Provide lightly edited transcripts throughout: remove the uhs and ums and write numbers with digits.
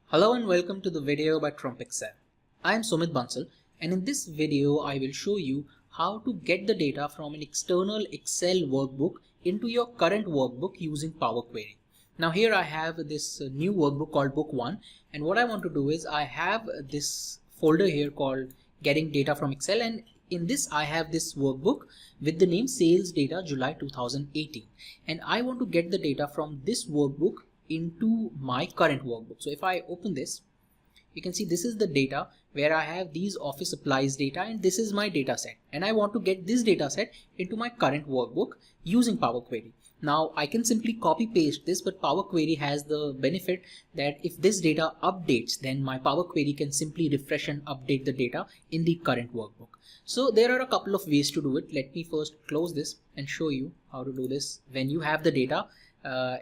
Hello and welcome to the video by Trump Excel. I am Sumit Bansal, and in this video I will show you how to get the data from an external Excel workbook into your current workbook using Power Query. Now here I have this new workbook called Book 1, and what I want to do is I have this folder here called Getting Data from Excel, and in this I have this workbook with the name Sales Data July 2018, and I want to get the data from this workbook into my current workbook. So if I open this, you can see this is the data where I have these office supplies data, and this is my data set, and I want to get this data set into my current workbook using Power Query. Now I can simply copy paste this, but Power Query has the benefit that if this data updates, then my Power Query can simply refresh and update the data in the current workbook. So there are a couple of ways to do it. Let me first close this and show you how to do this when you have the data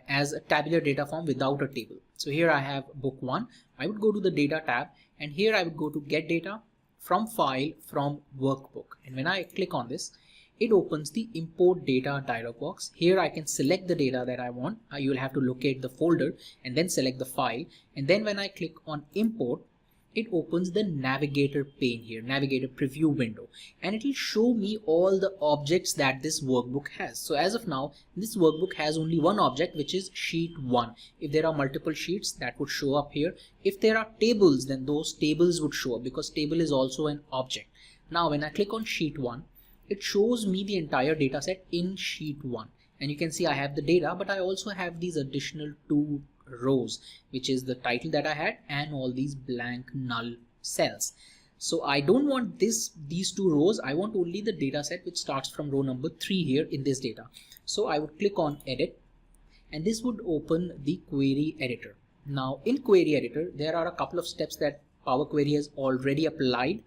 as a tabular data form without a table. So here I have book 1. I would go to the data tab, and here I would go to get data from file from workbook, and when I click on this, it opens the import data dialog box. Here I can select the data that I want. You will have to locate the folder and then select the file, and then when I click on import, it opens the navigator pane here, navigator preview window, and it will show me all the objects that this workbook has. So as of now, this workbook has only one object, which is sheet 1. If there are multiple sheets, that would show up here. If there are tables, then those tables would show up, because table is also an object. Now when I click on sheet 1, it shows me the entire data set in sheet 1, and you can see I have the data, but I also have these additional two rows, which is the title that I had and all these blank null cells. So I don't want these two rows. I want only the data set which starts from row number 3 here in this data. So I would click on edit, and this would open the query editor. Now in query editor, there are a couple of steps that Power Query has already applied.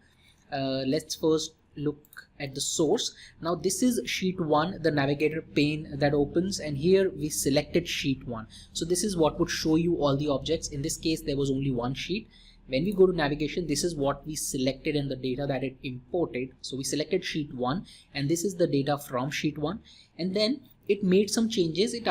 Let's first look at the source. Now this is sheet 1, the navigator pane that opens, and here we selected sheet 1. So this is what would show you all the objects. In this case there was only one sheet. When we go to navigation, this is what we selected and the data that it imported. So we selected sheet 1, and this is the data from sheet 1, and then it made some changes. It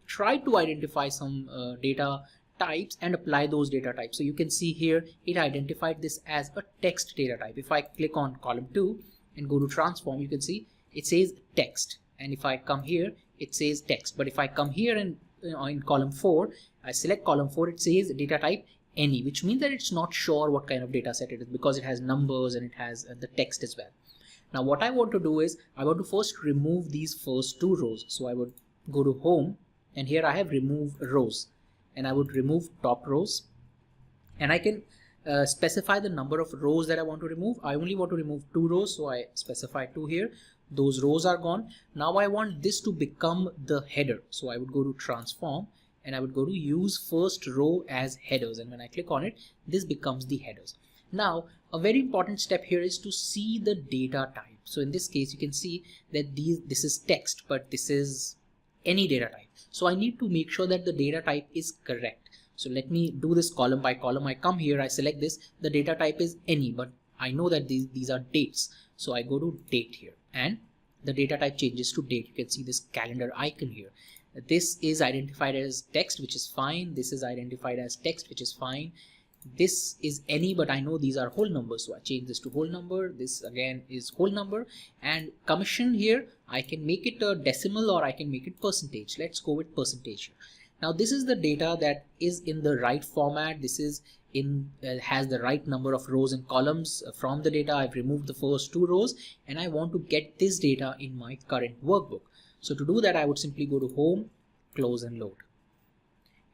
tried to identify some data types and apply those data types. So you can see here it identified this as a text data type. If I click on column 2 and go to transform, you can see it says text, and if I come here it says text. But if I come here and in column 4, I select column 4, it says data type any, which means that it's not sure what kind of data set it is, because it has numbers and it has the text as well. Now what I want to do is I want to first remove these first two rows. So I would go to home, and here I have remove rows, and I would remove top rows, and I can specify the number of rows that I want to remove. I only want to remove 2 rows, so I specify 2 here. Those rows are gone. Now I want this to become the header, so I would go to transform, and I would go to use first row as headers, and when I click on it, this becomes the headers. Now a very important step here is to see the data type. So in this case you can see that this is text, but this is any data type. So I need to make sure that the data type is correct. So let me do this column by column. I come here, I select this, the data type is any, but I know that these are dates. So I go to date here, and the data type changes to date. You can see this calendar icon here. This is identified as text, which is fine. This is identified as text, which is fine. This is any, but I know these are whole numbers, so I change this to whole number. This again is whole number, and commission here I can make it a decimal or I can make it percentage. Let's go with percentage here. Now this is the data that is in the right format. This is has the right number of rows and columns from the data. I've removed the first 2 rows, and I want to get this data in my current workbook. So to do that, I would simply go to home, close and load.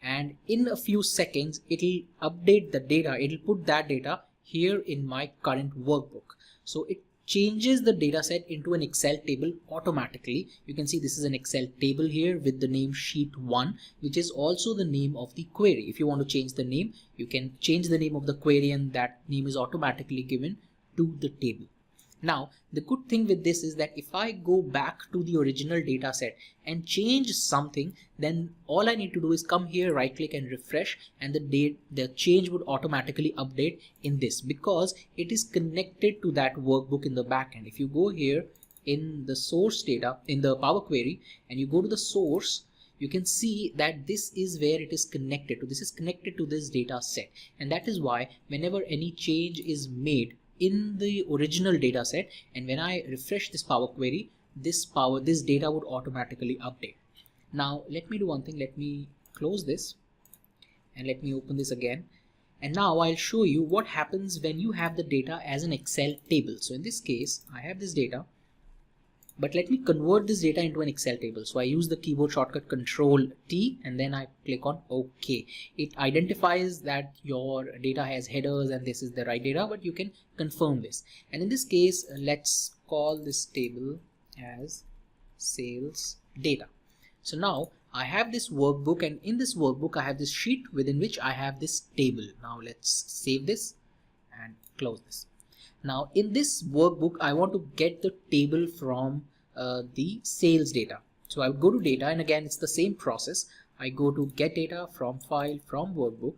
And in a few seconds it will update the data. It will put that data here in my current workbook. So it changes the data set into an Excel table automatically. You can see this is an Excel table here with the name sheet 1, which is also the name of the query. If you want to change the name, you can change the name of the query, and that name is automatically given to the table. Now the good thing with this is that if I go back to the original data set and change something, then all I need to do is come here, right click and refresh, and the change would automatically update in this, because it is connected to that workbook in the backend. If you go here in the source data in the Power Query and you go to the source, you can see that this is where it is connected to. This is connected to this data set, and that is why whenever any change is made in the original data set, and when I refresh this Power Query, this data would automatically update. Now let me do one thing. Let me close this and let me open this again. And now I'll show you what happens when you have the data as an Excel table. So in this case, I have this data, but let me convert this data into an Excel table. So I use the keyboard shortcut Control T and then I click on OK. It identifies that your data has headers and this is the right data, but you can confirm this. And in this case, let's call this table as sales data. So now I have this workbook, and in this workbook I have this sheet within which I have this table. Now let's save this and close this. Now in this workbook I want to get the table from the sales data. So I would go to data, and again it's the same process. I go to get data from file from workbook.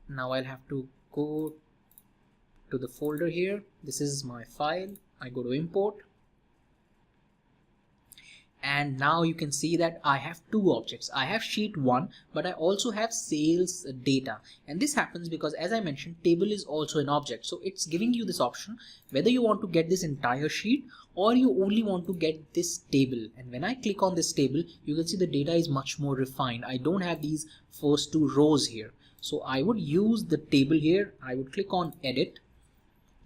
Now I'll have to go to the folder here. This is my file. I go to import. And now you can see that I have two objects. I have sheet 1, but I also have sales data. And this happens because, as I mentioned, table is also an object. So it's giving you this option whether you want to get this entire sheet or you only want to get this table. And when I click on this table, you can see the data is much more refined. I don't have these first two rows here. So I would use the table here. I would click on edit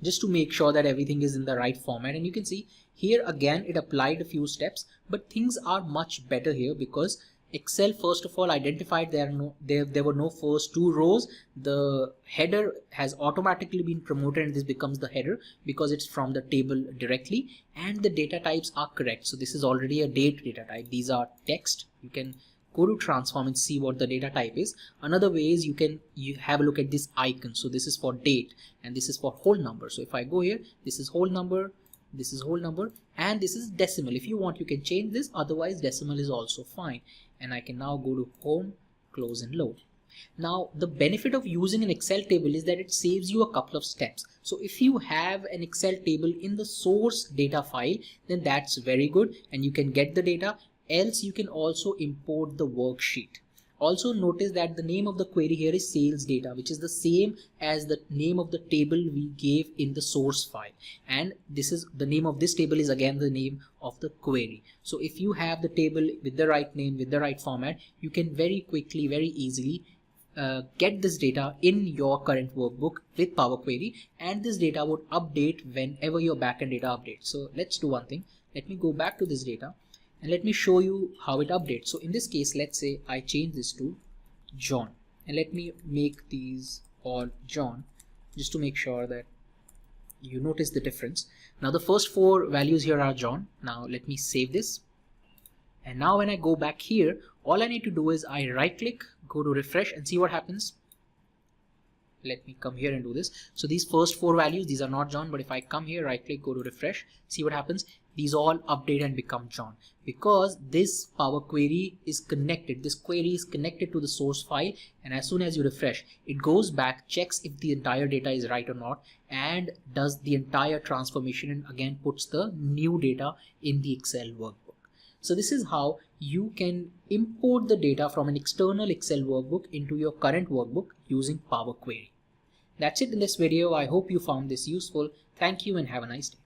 just to make sure that everything is in the right format. And you can see here again it applied a few steps, but things are much better here because Excel first of all identified there were no first two rows. The header has automatically been promoted and this becomes the header because it's from the table directly, and the data types are correct. So this is already a date data type. These are text. You can go to transform and see what the data type is. Another way is you have a look at this icon. So this is for date and this is for whole number. So if I go here, this is whole number, this is whole number, and this is decimal. If you want, you can change this, otherwise decimal is also fine. And I can now go to home, close and load. Now the benefit of using an Excel table is that it saves you a couple of steps. So if you have an Excel table in the source data file, then that's very good and you can get the data. Else you can also import the worksheet. Also notice that the name of the query here is sales data, which is the same as the name of the table we gave in the source file, and this is the name of this table is again the name of the query. So if you have the table with the right name, with the right format, you can very quickly, very easily get this data in your current workbook with Power Query, and this data would update whenever your backend data updates. So let's do one thing. Let me go back to this data and let me show you how it updates. So in this case, let's say I change this to John, and let me make these all John just to make sure that you notice the difference. Now the first four values here are John. Now let me save this. And now when I go back here, all I need to do is I right click, go to refresh and see what happens. Let me come here and do this. So these first four values, these are not John, but if I come here, right click, go to refresh, see what happens. These all update and become John because this Power Query is connected. This query is connected to the source file, and as soon as you refresh, it goes back, checks if the entire data is right or not, and does the entire transformation and again puts the new data in the Excel workbook. So this is how you can import the data from an external Excel workbook into your current workbook using Power Query. That's it in this video. I hope you found this useful. Thank you and have a nice day.